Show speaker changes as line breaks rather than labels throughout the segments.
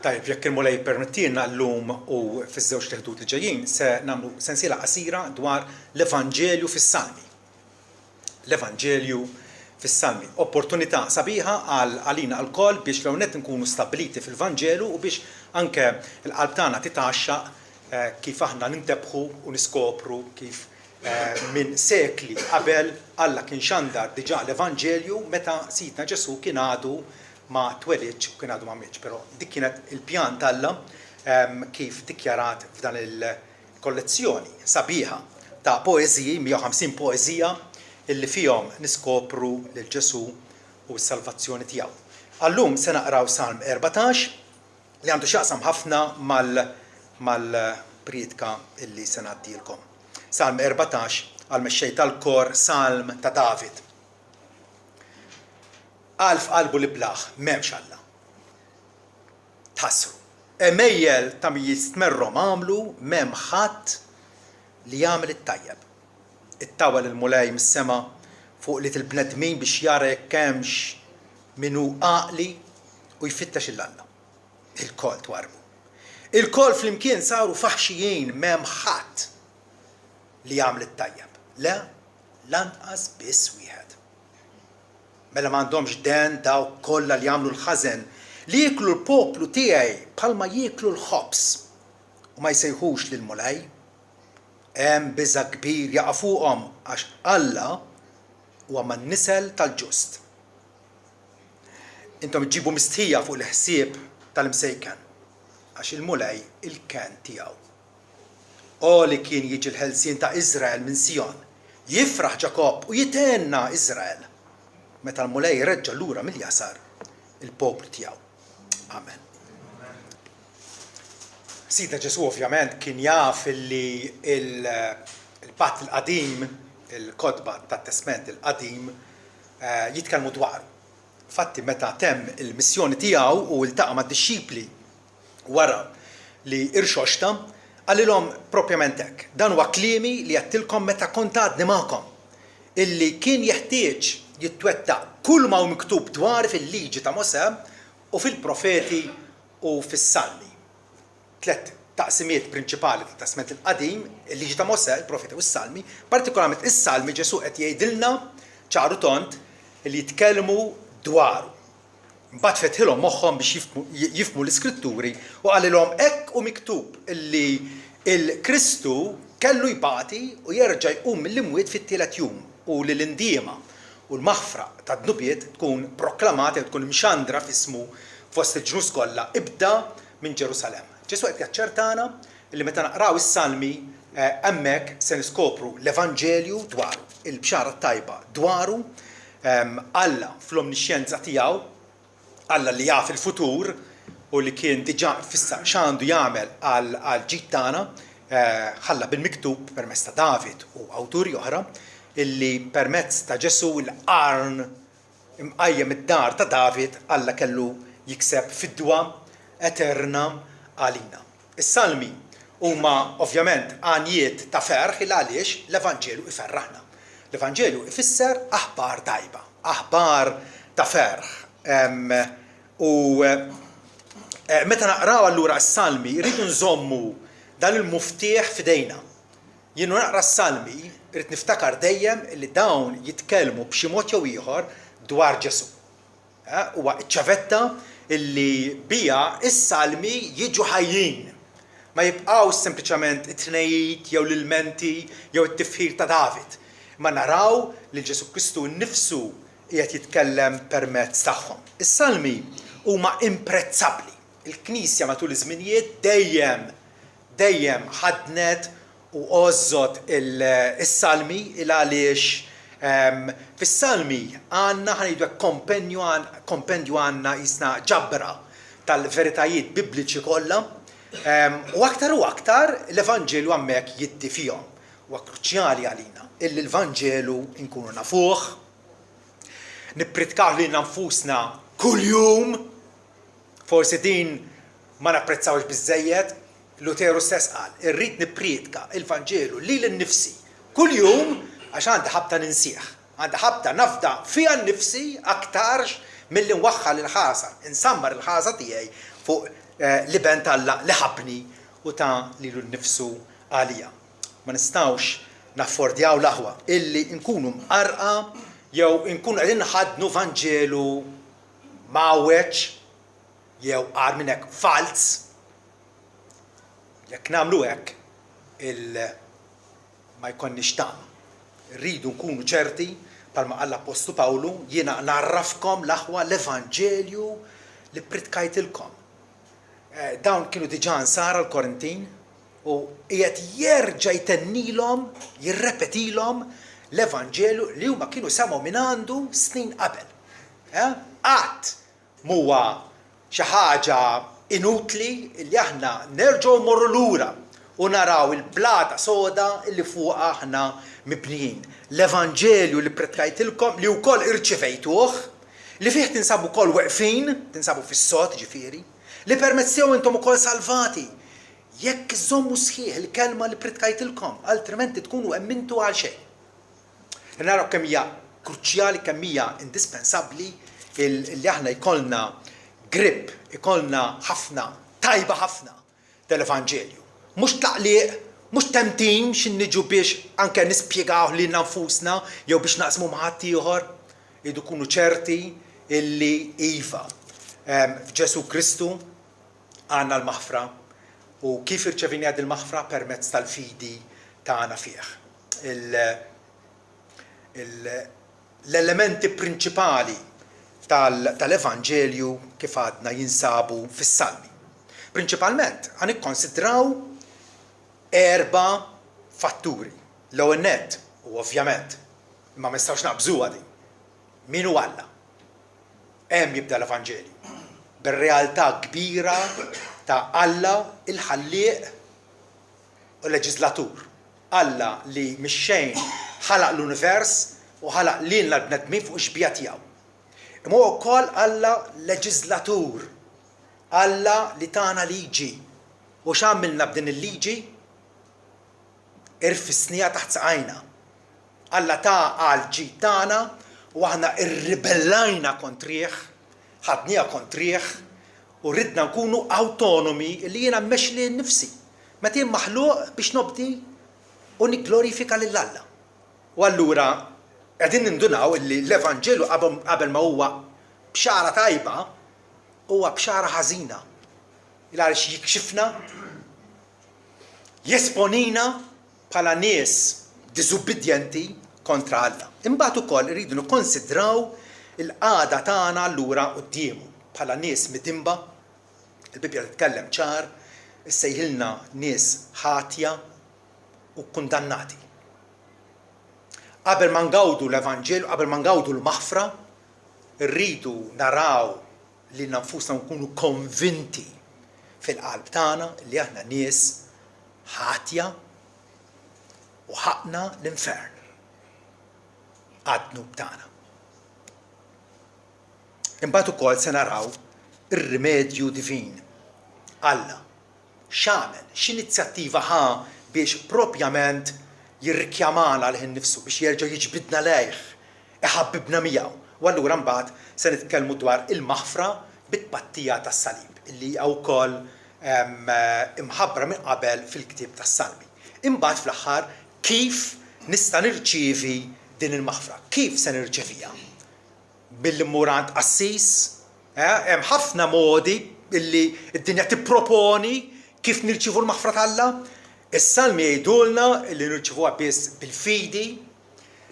Tajb, jekk il-mulej permettilna llum u fiż-żewġ teħdut li ġejjin se nagħmlu sensiela qasira dwar l-Evanġelju fis-Salmi. L-Evanġelju fis-Salmi. Opportunità sabiħa għalina għall-koll biex l-hawnhekk nkunu stabbiliti fil-Vanġelu u biex anke l-qalb tagħna titaxxaq kif aħna nintebħu u niskopru kif minn sekli qabel Alla kien xandar diġà l-Evanġelju meta Sidna Ġesu kien għadu ma twelidx u kien għadu ma mitx, però dik kienet il-pjan tal-Alla kif dikjarat f'dan il-kollezzjoni sabiħa ta' poeżiji, 150 poeżija illi fihom niskopru lil Ġesu u s-salvazzjoni tiegħu. Allum se naqraw Salm 14 li għandu x'jaqsam ħafna mal-priedka illi se ngħaddilkom. Salm 14 għal-mexxej tal-kor Salm ta' David. Għalf qalbu li blaħ, m'hemmx Alla. Tħassru. Emejjel ta' min jistmerrom għamlu m'hemm ħadd li jagħmel it-tajjeb. Ittawal il-mulej mis-sema fuq li il-bnedmin biex jara jekk hemmx minnu għaqli u jfittex il-Alla. Il-kol twarbu. Il-kol flimkien saru faħxijin m'hemm ħadd li jagħmel it-tajjeb. Le, lanqas biss wieħed. Mela m'għandhomx den daw kollha li jagħmlu l-ħażen li jieklu l-poplu tiegħi bħalma jieklu l-ħobs u ma jsejħux lill-mulej. Hemm biża' kbir jaqa' fuqhom għax Alla huwa man-nisel tal-ġust. Intom iġġibu mistħija fuq il-ħsieb tal-imsejken għax il-mulej il-ken tiegħu. O li kien jiġi l-ħelsien ta' Iżrael minn Sion, jifraħ Ġakob u jitenna Iżrael meta l-mulej reġġa' lura mill-jasar il-poplu tiegħu. Amen. Sidna Ġesu ovvjament kien jaf li il-patt il-qadim, il-kodba tat-Testament il-qadim jitkellmu dwaru. Fatti meta temm il-missjoni tiegħu u ltaqa' mad-dixxipli wara li irxoxta, għalilhom propjament hekk. Dan huwa kliemi li għattilkom meta kont għadni magħkom, illi kien jeħtieġ jittwettaq kull ma hu miktub dwar fil-liġi ta' Mosè u fil-profeti u fis-Salmi. 3 taqsimiet prinċipali tat-Testament il-qadim, il-liġi ta' Mosè, il-profeti u s-Salmi, partikolarment is-Salmi Ġesu qed jgħidilna ċaru tont li jitkellmu dwaru. Mbagħad fetħilhom moħħhom biex jifhmu l-Iskritturi u qalilhom hekk u miktub illi il-Kristu kellu jbati u jerġa' jqum mill-imwiet fit-tielet jum u l-indiema u l-maħfra ta' dnubiet tkun proklamata u tkun mxandra f'ismu fost il-ġnus kollha ibda minn Ġerusalem. Ġesu qed jaċċertana li meta naqraw is-Salmi hemmhekk se niskopru l-Evanġelju dwaru, il-bxara tajba dwaru, Alla fl-omnixjenza tiegħu, Alla li jaf il-futur u li kien diġà fissa x'għandu jagħmel għal ġid tagħna ħalla bil-miktub permezz ta' David u awturi oħra illi permezz ta' Ġesu l-qarn imqajjem id-dar ta' David Alla kellu jikseb fid-dwa eterna għalina. Is-Salmi huma ovvjament għanijiet ta' ferħ il għaliex l-Evanġelju iferraħna. L-Evanġelju ifisser aħbar tajba, aħbar ta' ferħ. Meta naqraw allura s-Salmi rridu nżommu dan il-muftieħ f'idejna. Jienu naqra s-Salmi rrid niftakar dejjem li dawn jitkellmu b'xi mod jew ieħor dwar Ġesu. Huwa ċ-ċavetta illi bija is-Salmi jiġu ħajjin. Ma jibqgħux sempliċement it-tnejjit jew l-ilmenti jew it-tifħir ta' David. Ma naraw li Ġesu Kristu nnifsu qiegħed jitkellem permezz tagħhom. Is-Salmi huma imprezzabbli. Il-Knisja matul iż-żminijiet dejjem ħadnet u għożżot is-Salmi il għaliex fis-Salmi għandna ħanejdu kompendju għandna jisna ġabbra tal-veritajiet bibliċi kollha u aktar l-Evanġelju hemmhekk jiddi fihom. Huwa kruċjali għalina illi l-Evanġelu nkunu nafuh, nippritkaw lilna nfusna kuljum, forsi din ma napprezzawx biżżejjed. Luteru stess qal, irrid nippritka l-Vanġelu lil innifsi kuljum għax għandi ħabta ninsieħ, għandi ħabta nafda fiha nnifsi aktarx milli nwaħħal il-ħasa, insammar il-ħasa tiegħi fuq liben Alla li ħabni u ta' lilu nnifsu għalija. Ma nistawx naffordjaw l-aħwa illi nkunu mqarqa jew nkunu qegħdin nħadnu Vanġelu mawweġ jew qar minn hekk fals. Jekk nagħmlu hekk ma jkollniex tama. Rridu nkunu ċerti bħalma qal l-Apostlu Pawlu, jiena narrafkom l-aħwa l-Evanġelju li ppritkajtilkom. Dawn kienu diġà nsara l-Korintin u qiegħed jerġa' jtennilhom, jirrepetilhom l-Evanġelju li huma kienu semgħu minn għandu snin qabel. Qatt m'huwa xi ħaġa inutli li aħna nerġgħu mmorru lura u naraw il-blata soda li fuqha aħna mibnijin. L-Evanġelju li ppritkajtilkom li wkoll irċevejtuh, li fih tinsabu wkoll weqfin, tinsabu fis-sod ġifieri, li permezzew intom ukoll salvati. Jekk iżommu sħiħ il-kelma li ppritkajtilkom, altrimenti tkunu emmintu għal xejn. Naraw kemm hija kruċjali, kemm hija indispensabbli li aħna jkollna grip, ikollna ħafna, tajba ħafna tal-Evanġelju. Mhux tlaqliq, mhux temtim x'inniġu biex anke nispjegaw lil nfusna jew biex naqsmu ma' ħadd ieħor, jridu kunu ċerti illi iva. F'Ġesu Kristu għandna l-maħfra u kif irċevini għad il-maħfra permezz tal-fidi tagħna fih. L-elementi prinċipali tal-Evanġelju kif għadna jinsabu fis-Salmi. Prinċipalment għan ikkonsidraw 4 fatturi. L-ewwel nett u ovvjament imma ma nistgħux naqbżuha din. Min hu Alla? Hemm jibda l-Evanġelju bir-realtà kbira ta' Alla il-ħallieq u l-leġislatur. Alla li mix-xejn ħalaq l-univers u ħalaq lilna l-bnedmin fuq xbija tiegħu. Imma wkoll Alla leġislatur. Alla li tagħna liġi. U x'għamilna b'din il-liġi? Irfisnija taħt saqajna. Alla ta' għal ġid tagħna u aħna irribellajna kontrih, ħadniha kontrih u ridna nkunu autonomi li jiena mmexli nnifsi. Meta jien maħluq biex nobdi u nigglorifika lil Alla. U allura qegħdin nindunaw li l-Evanġelju qabel ma huwa bxara tajba huwa bxara ħażina. Il-għaliex jikxifna, jesponina bħala nies diżubbidjenti kontra Alla. Imbagħad ukoll iridu nikkonsidraw il-qagħda tagħna allura qudiemu bħala nies midimba, il-Bibja titkellem ċar, issejħilna nies ħatja u kundannati. Qabel ma ngawdu l-Evanġelju, qabel ma ngawdu l-maħfra, rridu naraw li nfusna nkunu konvinti fil-qalb tagħna li aħna nies ħatja u ħaqna l-infern. Għadnu b'tagħna. Imbagħad ukoll se naraw ir-rimedju divin. Alla x'għamel, x'inizjattiva ħa biex propjament jirrikjamana lih innifsu biex jerġa' jiġbidna lejh, iħabbibna miegħu. U allura mbagħad se nitkellmu dwar il-maħfra bit-tpattija tas-salib illi hija wkoll imħabbra minn qabel fil-ktieb tas-Salmi. Imbagħad fl-aħħar kif nista' nirċievi din il-maħfra, kif se nirċevija? Billi mmur għand qassis, hemm ħafna modi illi d-dinja tipproponi kif nirċievu l-maħfra ta' Alla. Is-Salmi jgħidulna illi nirċievuha biss bil-fidi,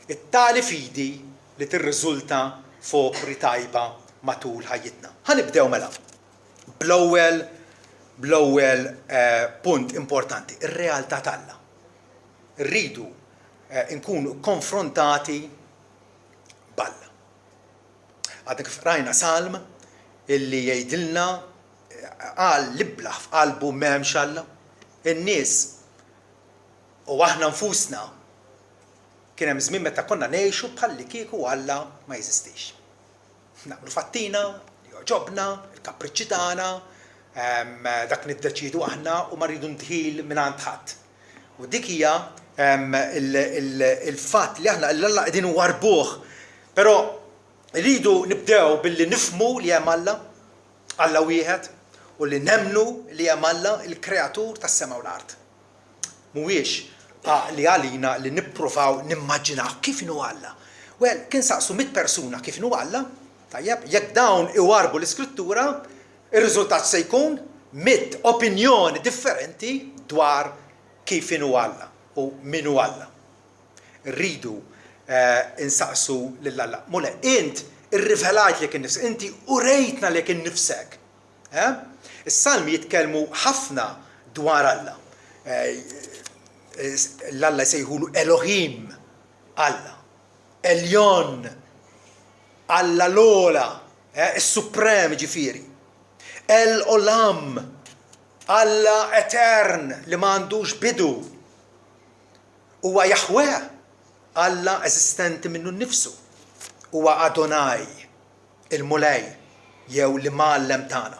it-tali fidi li tirriżulta fopri tajba matul ħajjitna. Ħanibdew mela bl-ewwel punt importanti, ir-realtà ta' Alla. Rridu nkunu konfrontati b'Alla. Għadna kif rajna salm illi jgħidilna qal liblaħ f'qalbu m'hemmx Alla. In-nies u aħna nfusna kien hemm żmien meta konna ngħixu bħalli kieku Alla ma jeżistix. Nagħmlu fattina, li joġobna, il-kapriċċi tagħna, dak niddeċiedu aħna u ma rridu ndħil mingħand ħadd. U dik hija il-fatt li aħna l-Alla qegħdin warbuh, però rridu nibdew billi nifhmu li hemm Alla wieħed, u li nemnu li hemm Alla il-kreatur tas-sema u l-art. Mhuwiex li għalina li nippruvaw nimmaġinaw kif inhu Alla. Well, kien saqsu 100 persuna kif inhu Alla, tajjeb, jekk dawn iwarbu l-iskrittura, ir-riżultat se jkun 100 opinjoni differenti dwar kif inhu Alla u min hu Alla. Rridu insaqsu lil Alla. Mule, int irrivelajt lek innifsek, inti urejtna lek innifsek. Is-salmi jitkellmu ħafna dwar Alla. L-Alla jsejħulu Elohim, Alla, Eljon, Alla l-ola, is-suprem ġifieri. El-Olam, Alla etern li m'għandux bidu. Huwa Jahweh, Alla eżistenti minnu nnifsu. Huwa Adonai, il-mulej, jew li mgħallem tagħna.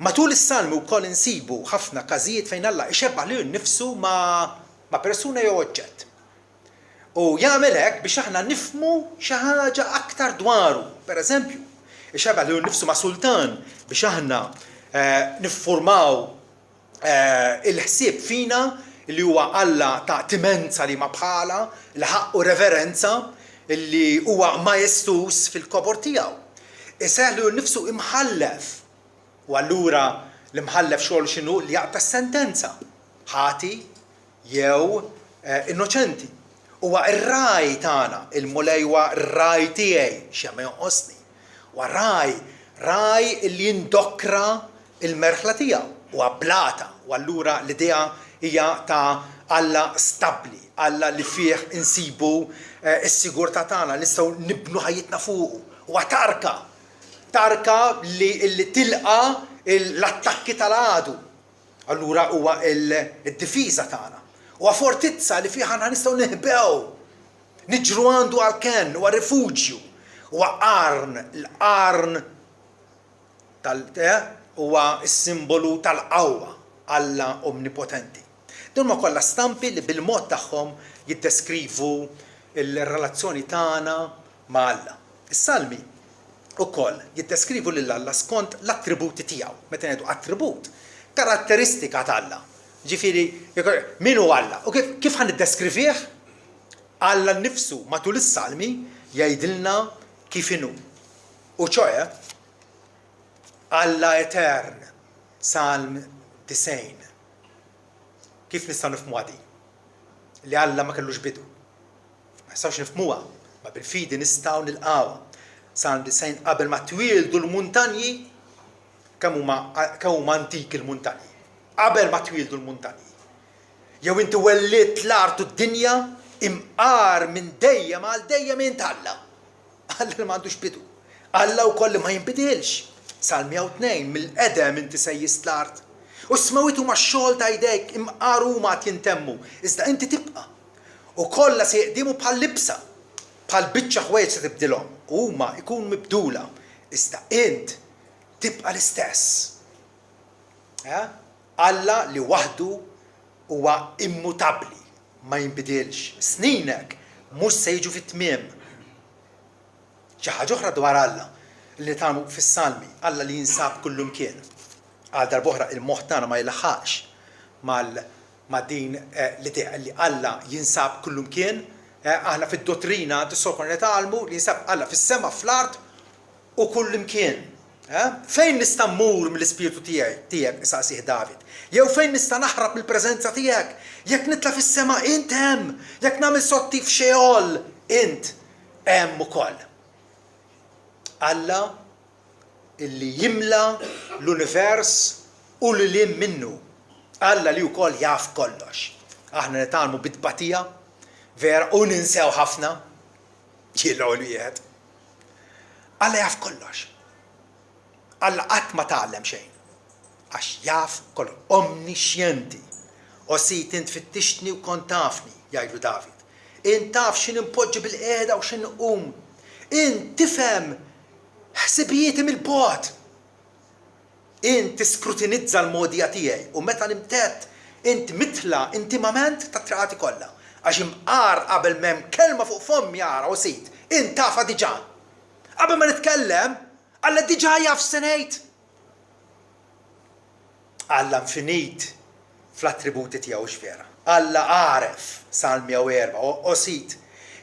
Matul is-salmi wkoll insibu ħafna każijiet fejn Alla ixebbaħ lilu nnifsu ma' persuna jew oġġett. U jagħmel hekk biex aħna nifhmu xi ħaġa aktar dwaru. Pereżempju, ixebbaħ lilu nnifsu ma' sultan biex aħna niffurmaw il-ħsieb fina li huwa Alla ta' timenza li ma bħala, l-ħaq u reverenza li huwa majestus fil-kobor tiegħu. Iseħħlu nnifsu imħallef. U allura l-imħallef xogħol x'inhu li jaqta' sentenza. Ħati jew innoċenti. Huwa r-raj tagħna, il-mulej huwa r-raj tiegħi xi ma jonqosni. Huwa raj li jindokra il-merħla tiegħu. Huwa blata. U allura l-idea hija ta' Alla stabbli, Alla li fih insibu s-sigurtà tagħna li nistgħu nibnu ħajjitna fuqu. Huwa tarka li tilqa l-attakki tal-għadu. Allura huwa il-difiża tagħna. Huwa fortizza li fiha aħna nistgħu neħbew. Niġru għandu għal-ken, huwa rifuġju. Huwa qarn, l-qarn huwa s-simbolu tal-qawwa, Alla omnipotenti. Dawn ma kollha stampi li bil-mod tagħhom jiddeskrivu il-relazzjoni tagħna ma' Alla. Is-salmi ukoll jiddeskrivu lil Alla skont l-attributi tiegħu. Meta ngħidu attribut, karatteristika tal-Alla. Ġifieri, min hu Alla? U kif ħan niddeskrivih? Alla nnifsu matul is-salmi jgħidilna kif inhu. U ċoe, Alla etern, Salm 90. Kif nistgħu nifhmu għadi? Li Alla ma kellux bidu. Ma nistgħux nifhmuha, ma bil-fidi nistgħu nilqawha. Salm 90 qabel ma twildu l-muntanji, kemm huma antik il-muntanji. Qabel ma twildu l-muntanji. Jew inti welliet l-art u d-dinja imqar minn dejjem għal dejjem int Alla. Alla li m'għandux bidu. Alla wkoll li ma jinbidilx. Salm 102 mill-qedem inti sejjist l-art. U smawitu ma' xogħol ta' jdejk imqar huma jintemmu. Iżda inti tibqa'. U kollha se jeqdimu bħal libsa, bħal biċċa ħwejġ se tibdilhom. Huma jkunu mibdula. Iżda int tibqa' l-istess. Alla li waħdu huwa immutabbli, ma jinbidilx. Sninek mhux se jiġu fit-tmiem. Xi ħaġa oħra dwar Alla li tagħmlu fis-salmi, Alla li jinsab kullu mkien. Għal darb'oħra il-moħħ tagħna ma jilaħħaqx ma' din l-idea li Alla jinsab kullu mkien. Aħna fid-dottrina tis-sokor nitgħallmu li jinsab Alla fis-sema fl-art u kullu mkien. Fejn nista' mmur mill-ispirtu tiegħek isaqsih David? Jew fejn nista' naħrab mill-preżenza tiegħek? Jekk nitla' fis-sema int hemm, jekk nagħmel sotti f'xeol int hemm ukoll. Alla illi jimla l-univers u l-lim minnu. Alla li wkoll jaf kollox. Aħna nitgħallmu bit-tbatija, vera u ninsew ħafna, jilgħu wieħed. Alla jaf kollox. Alla qatt ma tgħallem xejn. Għax jaf kollox, omniscienti. Osit int fittixtni u kont tafni, jgħidu David. Int taf x'in impoġġi bil-qiegħda u x'in inqum. Int tifhem ħsibijieti mill-bogħod. Int tiskrutinizza l-modija tiegħi u meta nimtet int mitla intimament tat-triqati kollha. Għax imqar qabel m'hemm kelma fuq fommi jara u sit, int tafa diġà. Qabel ma nitkellem, Alla diġà jaf se ngħid. Alla infinit fl-attributi tiegħu x'vera. Alla għaref Salm 104 osit.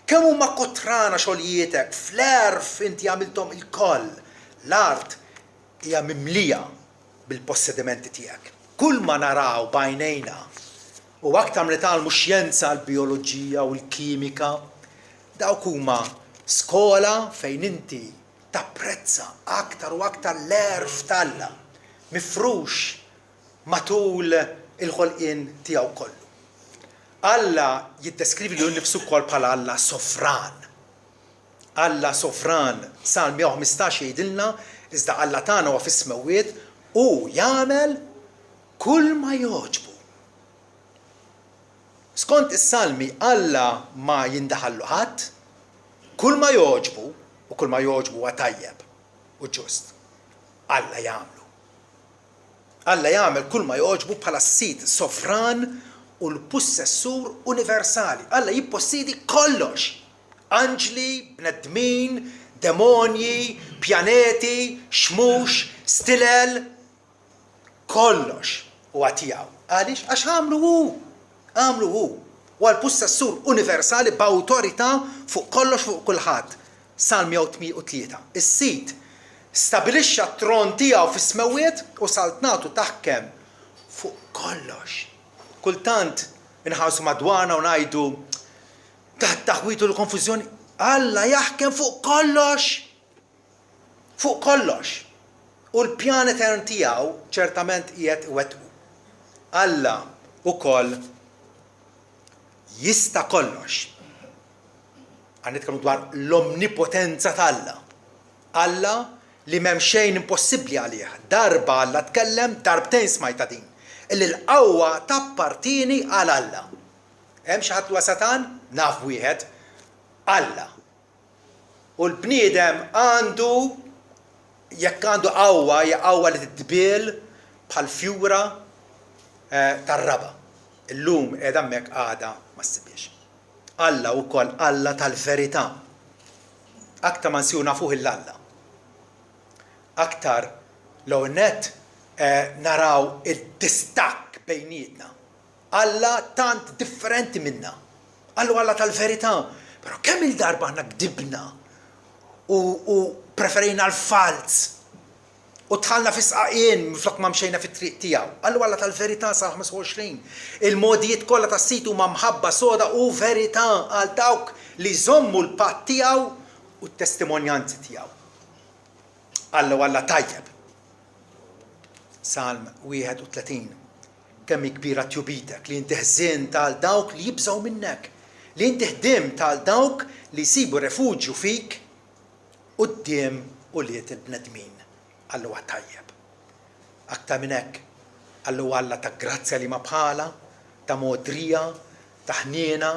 Kemm huma kotrana xogħlijietek fl-erf inti għamilthom il-koll. L-art hija mimlija bil-possedimenti tiegħek. Kull ma naraw bajnejna u aktar li tagħmlu xjenza l-bioloġija u l-kimika, dawk huma skola fejn inti tapprezza aktar u aktar l-erf talla mifrux matul il-ħolqien tiegħu kollu. Alla jiddeskrivi li nnifsu wkoll bħala Alla sofran. Alla sofran, Salm 115 jgħidilna iżda Alla tagħna huwa fis-smewwiet u jagħmel kull ma jogħġbu. Skont is-Salmi Alla ma jindaħallu ħadd, kull ma jogħġbu u kull ma jogħġbu huwa tajjeb u ġust. Alla jagħmlu. Alla jagħmel kull ma jogħġbu bħala sit sofran u l-possessur universali. Alla jippossidi kollox. Anġli, bnedmin, demonji, pjaneti, xmux, stilel, kollox u għatijaw. Għalix? Għax għamlu hu. Għamlu hu. U għal-possessur universali b'awtorità fuq kollox fuq kulħadd. Salm 103. Is-sit stabilixxa t-tron tiegħu fis-smewwiet u saltnatu taħkem fuq kollox. Kultant inħarsu madwarna u ngħidu taħwitu l-konfużjoni. Alla jaħkem fuq kollox. Fuq kollox. U l-pjan etern tiegħu ċertament qiegħed iwettqu. Alla ukoll jista' kollox. Nitkellmu dwar l-omnipotenza tal-Alla. Alla li m'hemm xejn impossibbli għalih. Darba Alla tkellem, darbtejn smajta din. Illi l-qawwa tappartini għal Alla. Hemm xi ħadd huwa Satan? Naf wieħed. Alla. U l-bniedem għandu jekk għandu qawwa hija qawwa li titbiel bħal fjura tar-raba. Illum qiegħed hemmhekk għada ma ssibiex. Alla wkoll Alla tal-verità. Aktar ma nsiju nafuh il-Alla. Aktar l net naraw il-distakk bejnietna. Alla tant differenti minna. Alla tal-verità. Però kemm il-darba aħna gdibna u preferejna l-falz u tħallna fis-qaqien minflok ma mxejna fit-triq tiegħu. Alla tal-verità sa 25. Il-modijiet kollha tas-sit huma mħabba soda u verità għal dawk li jżommu l-patt tiegħu u t-testimonjanzi tiegħu. Alla tajjeb. Salm 31. Kemm kbira tjubitek li inti ħżien tal dawk li jibżgħu minnek, li inti ħdiem tal dawk li jsibu refuġju fik quddiem uliet il-bnedmin. Alla tajjeb. Aktar minn hekk, Alla ta' grazzja li ma bħala, ta' modrija, ta' ħniena,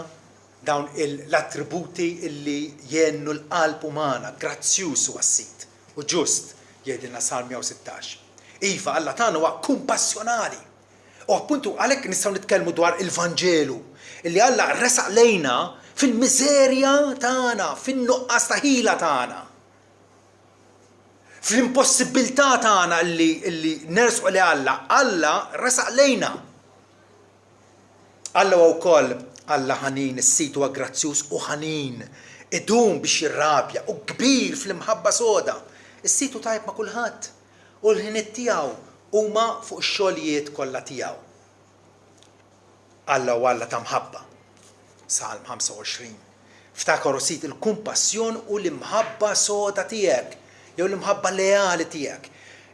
dawn l-attributi illi jennu l-qalb umana, grazzjuż huwa s-sit u ġust jgħidilna Salm 116. Iva, Alla tagħna huwa kumpassjonali. U appuntu għalhekk nistgħu nitkellmu dwar il-Vanġelu, illi Alla resaq lejna fil-miżerja tagħna, fin-nuqqas ta' ħila tagħna. Fl-impossibilità tagħna illi nersqu li Alla resaq lejna. Alla wkoll Alla ħanin, is-sit huwa grazzjuż u ħanin, idum biex jirrabja u kbir fl-imħabba soda. Is-sit hu tajjeb ma' kulħadd u l-ħiniet tiegħu huma fuq ix-xogħlijiet kollha tiegħu. Alla ta' mħabba. Salm 25. Ftakar sit il-kumpassjon u l-imħabba soda tiegħek. Jew l-imħabba leali tiegħek,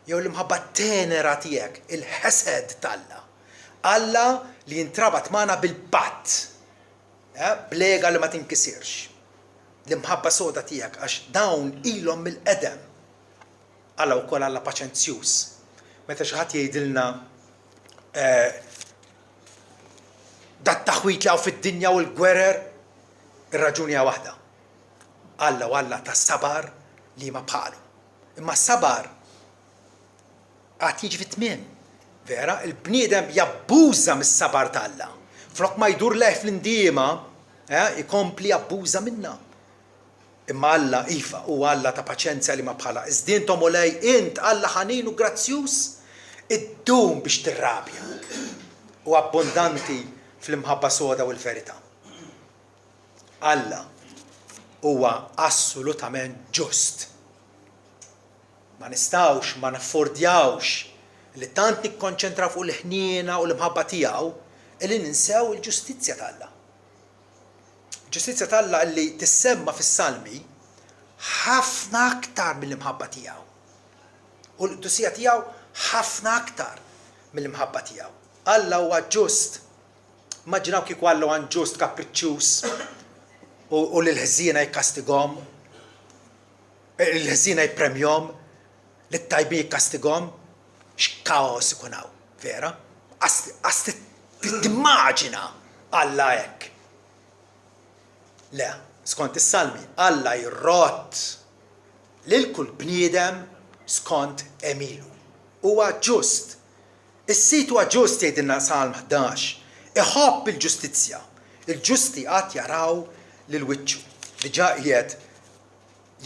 jew l-imħabba tenera tiegħek, il-ħesed tal-Alla. Alla li jintrabat magħna bil-patt, blega li ma tinkisirx. L-imħabba soda tiegħek għax dawn ilhom mill-qedem. Alla wkoll Alla paċenzjuż. Meta xi ħadd jgħidilna dat-taħwit li hawn fid-dinja u l-gwerer, ir-raġuni hija waħda. Alla tas-sabar li ma bħalu. Imma s-sabar għad jiġi fit-tmiem. Vera, il-bniedem jabbuża mis-sabar tal-Alla. Flok ma jdur leħ fl-indiema, ikompli jabbuża minna. Imma Alla iva u Alla ta' paċenzja li ma bħala. Iżdintom u lej int Alla ħanin u grazzjuż. iddum biex tirrabja u abbondanti fl-imħabba soda u l-verità. Alla huwa assolutament ġust. Ma nistawx, ma naffordjawx li tant nikkonċentraw fuq il-ħniena u l-imħabba tiegħu illi ninsew il-ġustizzja tal-Alla. Il-ġustizzja tal-Alla li tissemma fis-Salmi ħafna aktar mill-imħabba tiegħu. U l-qdusija tiegħu ħafna aktar mill-imħabba tiegħu. Alla huwa ġust. Immaġinaw kieku Alla huwa ġust kapriċċjuż u l-ħżiena jkastighom, l-ħżiena jpremjhom, l-tajbin jkastighom, x'kaos ikun hawn, vera? Qas timmaġina Alla hekk. Le, skont is-Salmi, Alla jirrott lil kull bniedem skont emilu. Huwa ġust. Is-sit huwa ġust jgħidilna Salm 11. Iħobb il-ġustizzja. Il-ġusti qatt jaraw lil wiċċu. Diġà qiegħed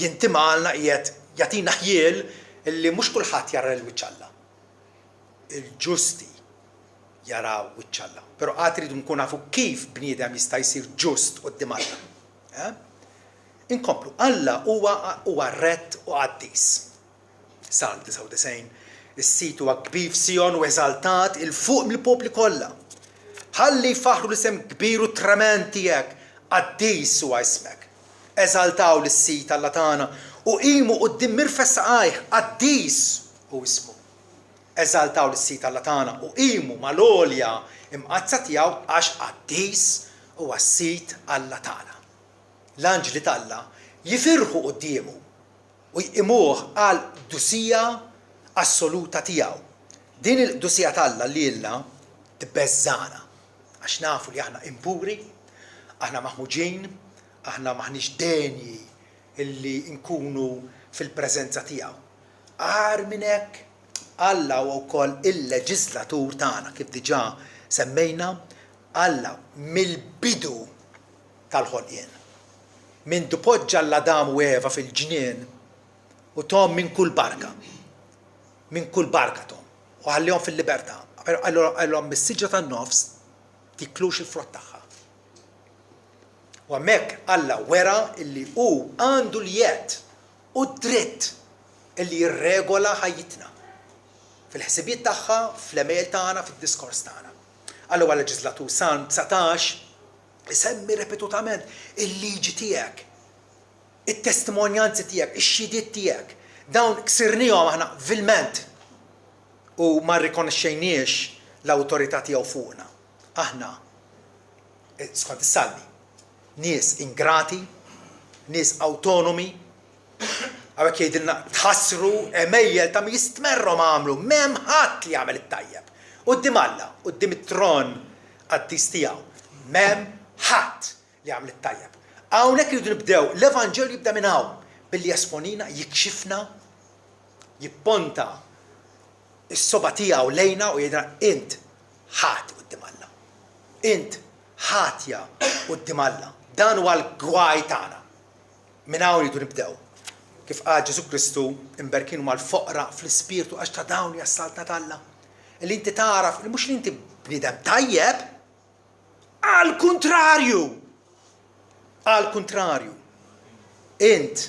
jintimalna qiegħed jagħtina ħjiel illi mhux kulħadd jara l-wiċċ Alla. Il-ġusti jaraw wiċċ Alla. Però qatt iridu nkun nafu kif bniedem jista' jsir ġust quddiem Alla. Inkomplu, Alla huwa rett u qaddis. Salm 99. Is-sit huwa kbir f'Sion u eżaltat il-fuq mill-popli kollha. Ħalli jfaħru l-isem kbir u trement tiegħek, qaddis huwa ismek. Eżaltaw lis-sit Alla tagħna u qimu quddiem mirfes saqajh, qaddis hu ismu. Eżaltaw lis-sit Alla tagħna u qimu mal-għolja imqazza tiegħu għax qaddis huwa s-sit Alla tagħna. L-anġli tal-Alla jifirħu quddiemu u jqimuh għal qdusija assoluta tiegħu. Din il-qdusija tal-Alla lilna tibbeżżana għax nafu li aħna impuri, aħna maħmuġin, aħna maħniex denji illi nkunu fil-preżenza tiegħu. Għar minn hekk Alla huwa wkoll il-leġislatur tagħna kif diġà semmejna, Alla mill-bidu tal-ħolqien. Min poġġa l-Adam u Eva fil-ġnien u tom minn kull barka. Minn kull barka tom. U ħallihom fil-libertà. Għallhom mis-siġra tan-nofs tiklux il-frott tagħha. U hemmhekk Alla wera illi hu għandu l-jed u dritt illi jirregola ħajjitna. Fil-ħsibiet tagħha, fl-email tagħna, fid-diskors tagħna. Allura leġislatur Salm 19 isemmi repetutament il-liġi tiegħek, it-testimonjanzi tiegħek, ix-xhidiet tiegħek. Dawn ksirnihom aħna vilment u ma rrikonoxxejniex l-awtorità tiegħu fuqna. Aħna skont is-Salmi nies ingrati, nies autonomi, għawek jgħidilna tħassru emejjel ta' mi jistmerrom għamlu, m'hemm ħadd li jagħmel it-tajjeb. Quddiem Alla, quddiem it-tron qaddis tiegħu, m'hemm ħadd li jagħmel it-tajjeb. Hawnhekk iridu nibdew, l-Evanġelju jibda minn hawn billi jesponina, jikxifna, jipponta is-soba tiegħu lejna u jgħidilna int ħadd quddiem Alla. Int ħatja quddiem Alla. Dan huwa l-gwaj tagħna. Minn hawn iridu nibdew. Kif qal Ġesu Kristu imberkinu mal-foqra fl-ispirtu għax ta' dawn jassaltna Alla. Li inti taraf li mhux li inti bniedem tajjeb, għall-kuntrarju. Għall-kuntrarju. Int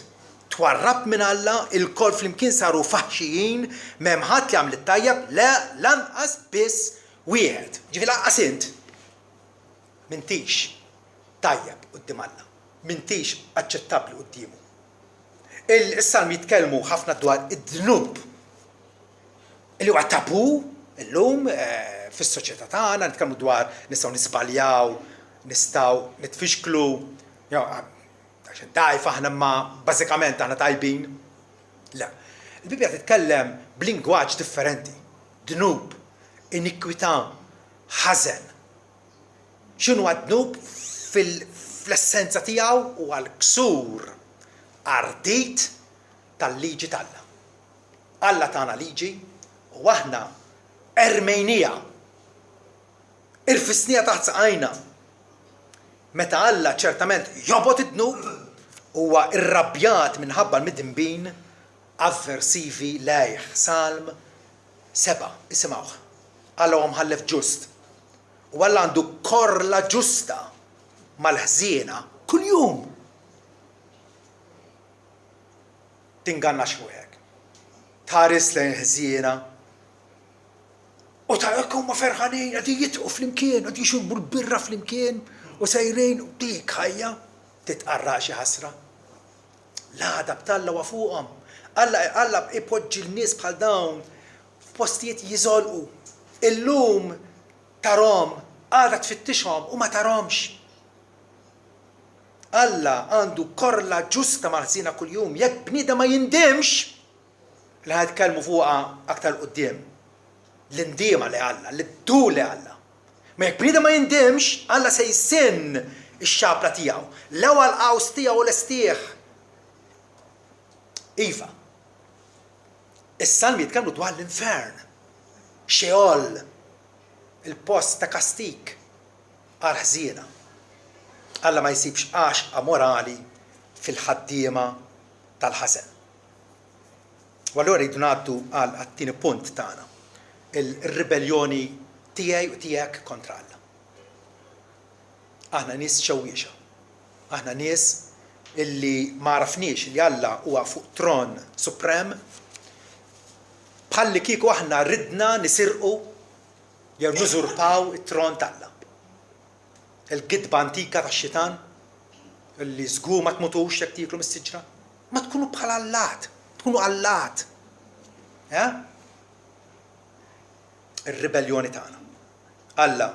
twarrab minn Alla, il-kol flimkien saru faħxijin, m'hemm ħadd li għamel it-tajjeb, le lanqas biss wieħed. Ġifieri lanqas int. M'intix tajjeb quddiem Alla. M'intix aċċettabbli qudiemu. Il-Salmi jitkellmu ħafna dwar id-dnub. Li huwa tabu illum fis-soċjetà tagħna, nitkellmu dwar nistgħu nisbaljaw, nistgħu nitfixklu, għaxin dajf aħna ma bażikament aħna tajbin. Le, il-Bibja titkellem b'lingwaġġ differenti. Dnub, inikwità, ħażen. X'inhu għad-dnub fl-essenza tiegħu huwa l-ksur ardit tal-liġi tagħna. Alla tagħna liġi u aħna ermejnija, irfisnija taħt saqajna. Meta Alla ċertament jobot id-dnub huwa irrabjat minħabba l-midinbin avversivi lejh. Salm 7 isimgħuh. Alla huwa mħallef ġust. U Alla għandu korla ġusta mal-ħżiena kuljum. Tinganna xwieħek. Tħares lejn ħżiena. U ta' ekk huma ferħanin qegħdin jitqu flimkien, qegħdin jixurbu l-birra flimkien u sejrin u dik ħajja titqarraq xi ħasra. L-għadab tal-Alla huwa fuqhom. Alla ipoġġi l-nies bħal dawn f'postijiet jiżolqu. Illum tarhom għadha tfittixhom u ma tarhomx. Alla għandu korla ġusta mal-ħżiena kuljum. Jekk bniedem ma jindimx, li ħadkellmu fuqha aktar quddiem. L-indiema li Alla, l-ddu li Alla. Ma jekk bniedem ma jindimx, Alla se jsin ix-xabla tiegħu. L-ewwel qaws tiegħu l-istieħ. Iva. Is-salmi jitkellmu dwar l-infern. Xeol. Il-post ta' kastik għal ħżiena. Alla ma jsibx għaxqa morali fil-ħaddiema tal-ħażen. U allura rridu ngħaddu għal għat-tieni punt tagħna. Il-ribellioni tiegħi u tiegħek kontra Alla. Aħna nies xewwiexa. Aħna nies illi ma rafniex li Alla huwa fuq tron suprem bħalli kieku aħna ridna nisirqu jew nużurpaw it-tron tal-Alla. Il-gidba antika tax-xitan illi żgur ma tmutux jekk tieklu mis-siġra, ma tkunu bħala Allat, tkunu Allat. Ir-ribellioni tagħna. Alla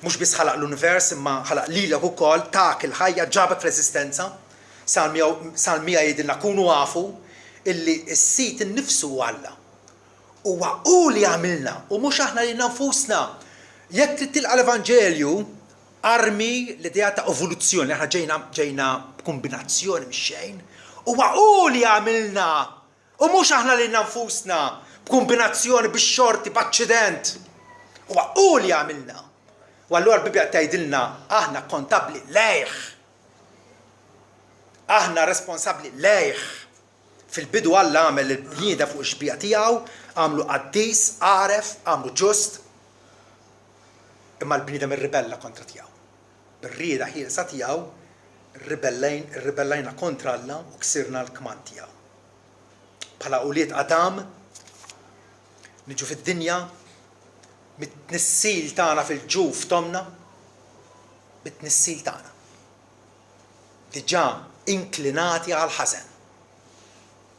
mhux biss ħalaq l-univers imma ħalaq lilek ukoll tak il-ħajja ġabek fl-eżistenza. Salmija jgħidilna kunu għafu illi s-sit innifsu Alla. Huwa hu li għamilna u mhux aħna li nfusna. Jekk trid tilqa l-Evanġelju armi l-idea ta' evoluzzjoni, aħna ġejna b'kombinazzjoni mix-xejn. Huwa hu li għamilna u mhux aħna li nfusna b'kombinazzjoni bix-xorti b'aċċident. Huwa hu li għamilna. U allura l-Bibja tgħidilna aħna kontabbli lejh. Aħna responsabbli lejh. Fil-bidu Alla għamel il-bnieda fuq ix-xbija tiegħu, għamlu qaddis, għaref, għamlu ġust. Imma l-bniedem irribella kontra tiegħu. Bir-rieda ħielsa tiegħu irribellajna kontra Alla u ksirna l-kman tiegħu. Bħala ulied Adam niġu fid-dinja mit-tnissil tagħna fil-ġuf tomna, mit-tnissil tagħna. Diġà inklinati għal ħażen.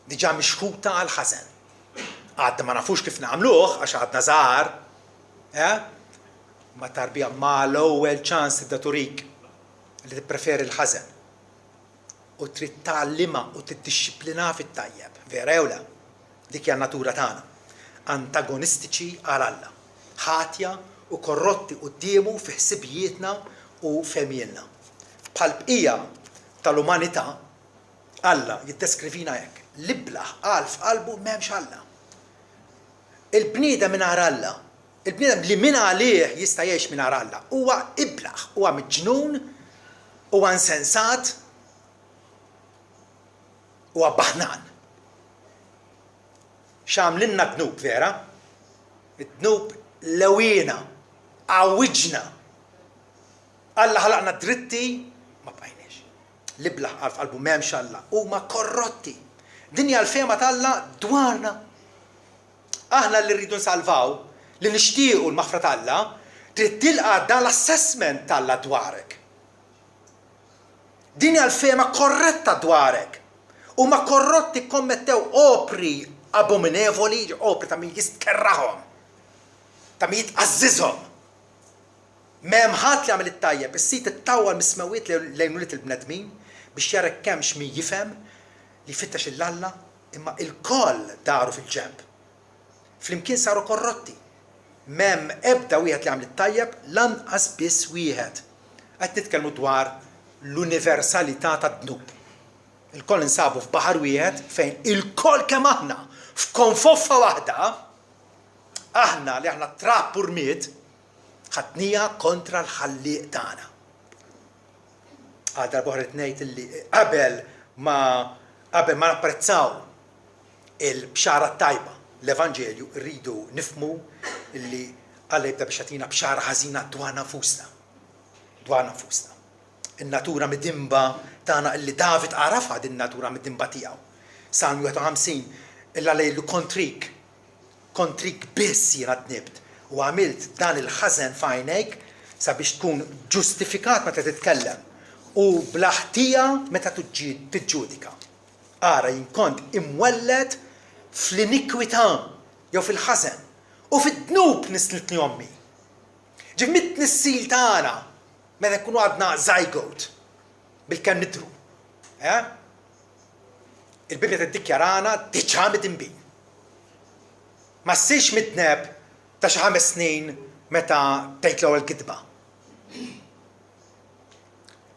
Diġà mixħuta għal ħażen. Għadna ma nafux kif nagħmluh għax għadna żgħar, ma tarbija ma l-ewwel ċans tibda turik li tippreferi l-ħażen. U trid tgħallimha u tiddixxiplina fit-tajjeb. Vera jew le? Dik hija natura tagħna. Antagonistiċi għal Alla. Ħatja u korrotti qudiemu fi ħsibijietna u fehmielna. Bħal bqija tal-umanità Alla jiddeskrivina hekk. L-iblaħ qal f'qalbu m'hemmx Alla. Il-bniedem mingħajr Alla, il-bniedem li minn għalih jista' jgħix mingħajr Alla, huwa iblaħ, huwa miġnun, huwa insensat, huwa baħnan. X'għamlilna dnub vera? Id-dnub lewina, għawwiġna. Alla ħalaqna dritti, ma bqajniex. L-iblaħ qal f'qalbu m'hemmx Alla, huma korrotti. Dinja l-fema tal-Alla dwarna. Aħna li rridu nsalvaw, li nixtiequ l-maħfra tal-Alla, trid tilqa' dan l-assessment tal-Alla dwarek. Dinja l-fema korretta dwarek. Huma korrotti kommettew opri abominevoli, opri ta' min jistkerrahom, ta' min jitqażżizhom. M'hemm ħadd li għamel it-tajjeb, is-sit ittawwal mismewiet lejn uliet il-bnedmin biex jara kemmx min jifhem li jfittex il-Alla imma il-koll daru fil-ġemp. Flimkien saru korrotti. M'hemm ebda wieħed li għamel it-tajjeb lanqas biss wieħed. Qed nitkellmu dwar l-universalità tad-dnub. Il-koll insabu f'baħar wieħed fejn il-koll kemm aħna f'konfoffa waħda, aħna li aħna trapp u rmiet, ħadnija kontra l-ħallieq tagħna. Għadha l-boħra ngħid illi qabel ma napprezzaw il-bxara tajba l-Evanġelju rridu nifmu illi Alla jibda biex jagħtina bxara ħażina dwar nfusna. Dwar nfusna. In-natura midimba tagħna illi David għarafha din natura midimba tiegħu. Salm 51 illa lejlu kontrik biss jiena tnibt u għamilt dan il-ħażen f'għajnejk sabiex tkun ġustifikat meta titkellem u bl-ħtija meta tiġġudika. Ara jien kont imwellet fl-inikwità jew fil-ħażen u fid-dnub nislitni ommi. Ġif mit-nissil tagħna meta nkunu għadna zygote bil-kemm nidru. Il-Bibja tiddikjarana diġà mid-imbin. Ma ssirx mitneb ta' xi 5 snin meta tgħid l-ewwel kitba.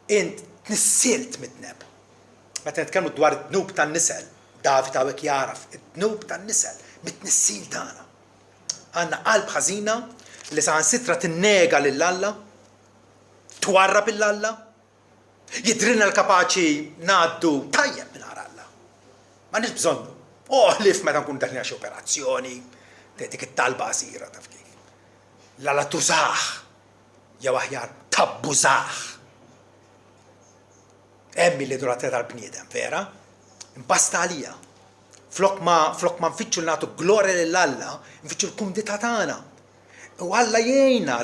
Int tnissilt mitneb. Meta nitkellmu dwar id-dnub tan-nisel, David hawnhekk jaraf id-dnub tan-nisel mit-nissil tagħna. Għandna qalb ħażina li saħansitra tinnega lill-Alla, twarrab lill-Alla, jidrilna l-kapaċi ngħaddu tajjeb mingħajr Alla. Ma nix bżonnu. Oħlif meta nkunu daħlin xi operazzjoni, dik it-talba qasira taf kif. L-Alla tużah jew aħjar tabbużah. Hemm l-idolatria tal-bniedem, vera? Impasta għalija. Flok ma nfittxu nagħtu glorja lill-Alla, nfittxu l-kumdità tagħna. U Alla jgħinna,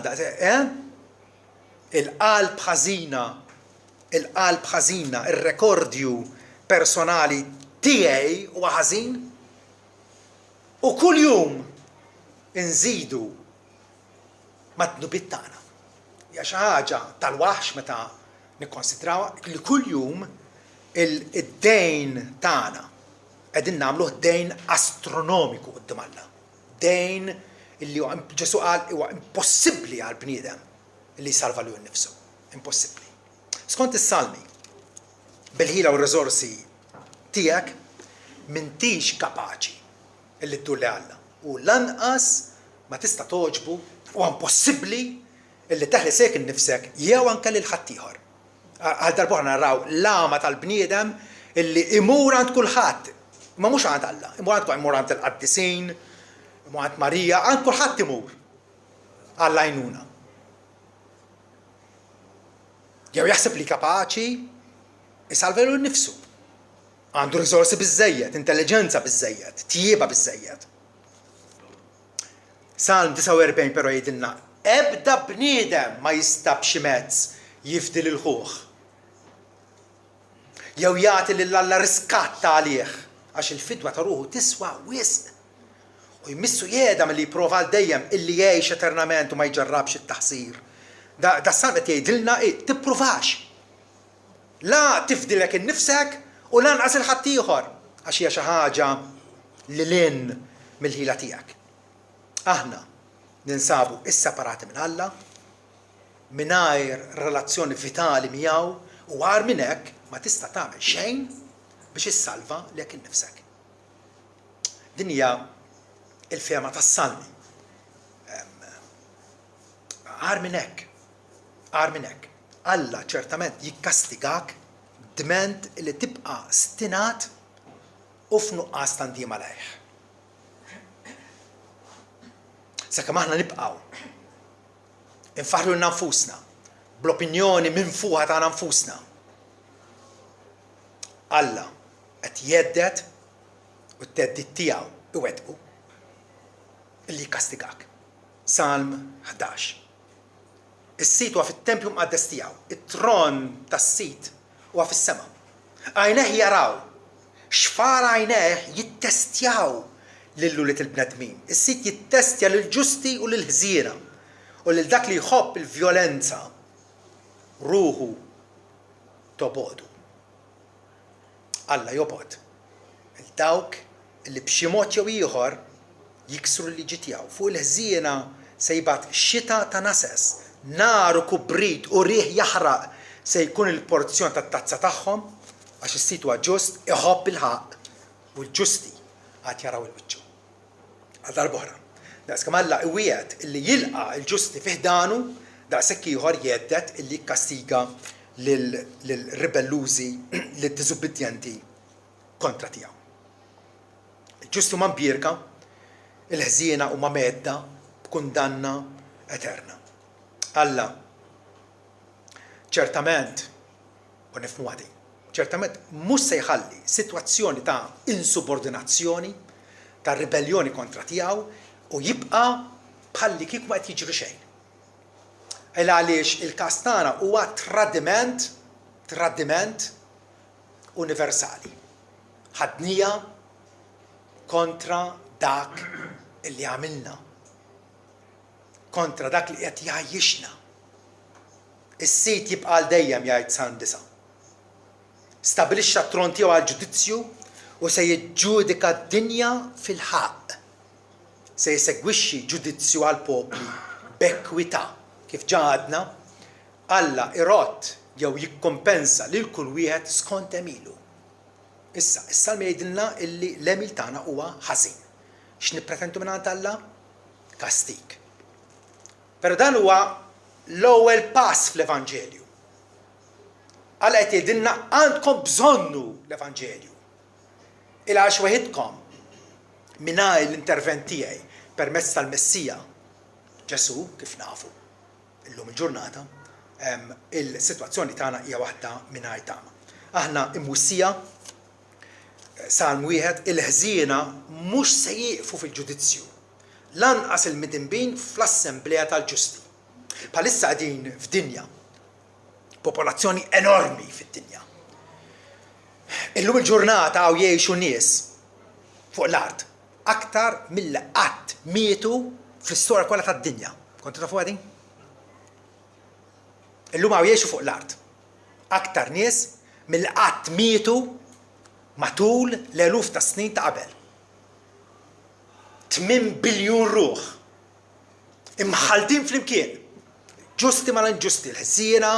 il-qalb ħażina, ir-rekordju personali tiegħi huwa ħażin. U kull jum inżidu mad-dnubiet tagħna. Hija xi ħaġa tal-waħx meta nikkonsidrawha li kull jum id-dejn tagħna qegħdin nagħmluh dejn astronomiku quddiem Alla. Dejn illi Ġesu qal huwa impossibbli għal bniedem li jsalva lil nnifsu. Impossibbli. Skont is-Salmi, bil-ħila u r-riżorsi tiegħek m'intix kapaċi illi tdur li Alla. U lanqas ma tista' toġbu huwa impossibbli illi teħlisek innifsek jew anke lil ħadd ieħor. Għal darb'oħra naraw l-għama tal-bniedem illi imur għand kulħadd. Ma mhux għand Alla, imur għand il-Qaddisin, imur għand Marija, għand kulħadd imur Alla għajnuna. Jew jaħseb li kapaċi isalvelu nnifsu. Għandu riżorsi biżżejjed, intelligenza biżżejjed, tjieba biżżejjed. Salm 49 però jgħidilna ebda bniedem ma jista' b'xi mezz jifdil il-ħuħ. Jew jagħti lill-Alla riskatta għalih għax il-fidwa ta' ruħu tiswa wisq. U jmissu jeda milli jipprova għal dejjem illi jgħix eternament u ma jġarrabx it-taħsir. Da s-salm qed jgħidilna tippruvax. La tifdilek innifsek u lanqas il-ħadd ieħor għax hija xi ħaġa lilin mill-ħila tiegħek. Aħna ninsabu isseparati minn Alla, mingħajr relazzjoni vitali miegħu u għar minn hekk ma tista' tagħmel xejn biex issalva lek innifsek. Din hija il-fehma tas-Salmi. Għar minn hekk. Alla ċertament jikkastigak dment li tibqa' stinat u f'nuqqas tandim għalih. Sakemm aħna nibqgħu infaħru nfusna bl-opinjoni minn fuqha ta' nfusna. Alla qed jeddet u t-teddid tiegħu iwettqu illi jikkastigak. Salm 11. Is-sit huwa fit-tempju mqaddes tiegħu, it-tron tas-sit huwa fis-sema. Għajnejh jaraw, xfar għajnejh jittestjaw lil-luliet il-bnedmin. Is-sit jittestja lil-ġusti u lil-ħżiera u lil dak li jħobb il-vjolenza ruħu tobodu. Alla jobod il-dawk li b'xi mod jew ieħor jiksru l-liġi tiegħu. Fuq il-ħżiena se jibgħat xita ta' nases, nar u kubrit u riħ jaħraq se jkun il-porzjon tat-tazza tagħhom għax is-sit huwa ġust iħobb il-ħaq u l-ġusti għad jaraw il-wiċċu. Għal darb'oħra, daqskemm Alla iwiegħed illi jilqa' l-ġusti fih danu, daqshekk ieħor jgħeddet illi jikkastiga lil-ribellużi, lid-diżubbidjenti kontra tiegħu. Il-ġustu ma mbierka il-ħżiena huma medda b'kundanna eterna. Alla ċertament, u nifhmu għadi, ċertament mhux se jħalli sitwazzjoni ta' insubordinazzjoni, ta' ribellioni kontra tiegħu u jibqa' bħalli kieku ma qed jiġri xejn. Għaliex il-każ tagħna huwa tradiment universali. Ħadnija kontra dak illi għamilna. Kontra dak li qed jgħajjixna. Is-sit jibqa' għal dejjem jgħid Salm 9. Stabilixxa t-tron tiegħu għal ġudizzju u se jiġġudika d-dinja fil-ħaq. Se jsegwixxi ġudizzju għal popli b'ekwità kif ġadna Alla irott jew jikkompensa lil kull wieħed skont emilu. Issa, is-Salm jgħidilna illi l-emil tagħna huwa ħażin. X'nippretendu mingħand Alla? Kastik. Però dan huwa l-ewwel pass fl-Evanġelju. Alla qed jgħidilna għandkom bżonnu l-Evanġelju. Il-għax waħidkom mingħajr l-intervent tiegħi permezz tal-Messija Ġesu kif nafu. Illum il-ġurnata il-sitwazzjoni tagħna hija waħda mingħajr tama. Aħna imwissija Salm 1 il-ħżiena mhux se jieqfu fil-ġudizzju. Lanqas il-midinbin fl-assembleja tal-ġusti. Bħalissa qegħdin f'dinja, popolazzjoni enormi fid-dinja. Illum il-ġurnata hawn jgħixu nies fuq l-art aktar milli qatt mietu fl-istorja kollha tad-dinja. Kontu tafu għadin? Illum hawn jgħixu fuq l-art aktar nies milli qatt mietu matul l-eluf ta' snin ta' qabel. 8 biljun ruħ imħaltin flimkien. Ġusti mal-inġusti, l-ħżiena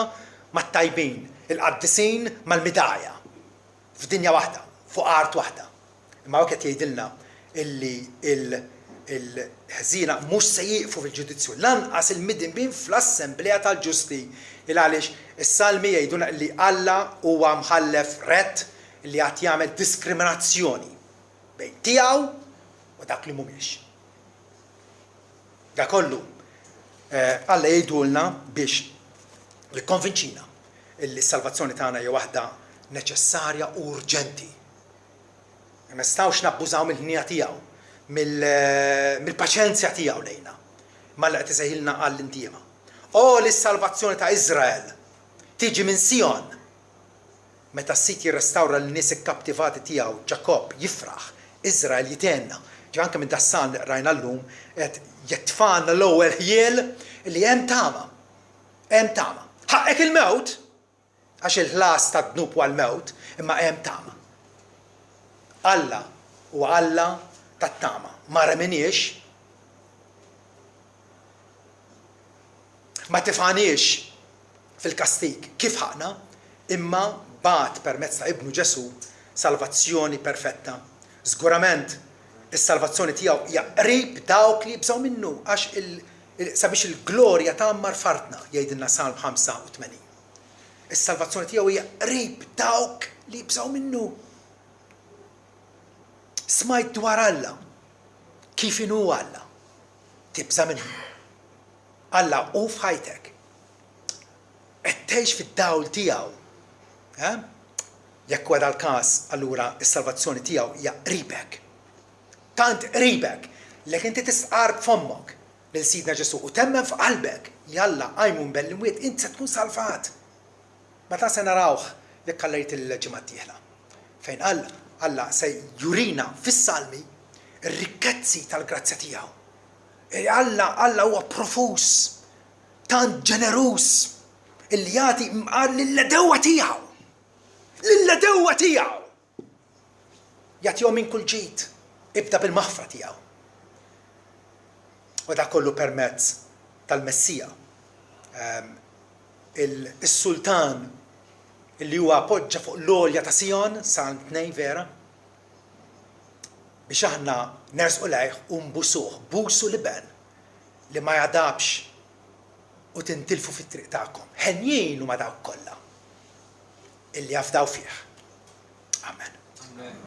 mat-tajbin, il-qaddisin mal-midajja. F'dinja waħda, fuq art waħda. Imma qed jgħidilna illi il-ħżiena mhux se jieqfu fil-ġudizzju. Lanqas il-midinbin fl-assembleja tal-ġusti. Għaliex is-Salmi jgħiduna li Alla huwa mħallef rett li għat jagħmel diskriminazzjoni bejn tiegħu u dak li mhumiex. Da kollu Alla jgħidulna biex jikkonvinċina li s-salvazzjoni tagħna hija waħda neċessarja u urġenti. Ma nistgħux nabbużaw mill-ħnija tiegħu, mill-paċenzja tiegħu lejna. Malla qed isejħilna għall-intiema. O l-salvazzjoni ta' Iżrael tiġi minn Sion. Meta s-sit jirrestawra l-nies ikkaptivati tiegħu, Ġakob jifraħ, Iżrael jitenna. Ġi anke minn dassan li qrajna llum qed jettfana l-ewwel ħjiel li hemm tama. Hemm tama. Ħaqek il-mewt għax il-ħlas tad-dnub huwa l-mewt, imma hemm tama. Alla huwa Alla tat-tama. Ma reminix, ma tifħaniex fil-kastik kif ħaqna, imma bat permezz ta' ibnu Ġesu salvazzjoni perfetta. Żgurament is-salvazzjoni tiegħu hija qrib dawk li jibżgħu minnu għax sabiex il-glorja tagħmmar fartna jgħidilna Salm 85. Is-salvazzjoni tiegħu hija qrib dawk li jibżgħu minnu. Smajt dwar Alla, kif inhu Alla, tibża minnu. Alla u f'ħajtek. Qed tgħix fid-dawl tiegħu. Jekk huwa dal-każ, allura s-salvazzjoni tiegħu hija qribek. Tant qribek li inti tisqar b'fommok lil Sidna Ġesu u temmen f'qalbek li Alla qajmu mbellimwiet inti se tkun salvat. Meta se narawh jekk ħallejt il-ġimgħa d-dieħla. Fejn Alla se jurina fis-salmi ir-rikkezzi tal-grazzja tiegħu. Alla huwa profus, tant ġenerus, illi jagħti mqar lill-ledewwa tiegħu. Lill-ledewwa tiegħu. Jagħtihom minn kull ġid, ibda bil-maħfra tiegħu. U dak kollu permezz tal-Messija. Is-Sultan illi huwa appoġġa fuq l-għolja ta' Sion, Salm 2 vera, biex aħna nersqu lejh u nbusuh, busu liben li ma jadabx u tintilfu fit-triq tagħkom. Ħenjin huma dawk kollha illi jafdaw fih. Amen.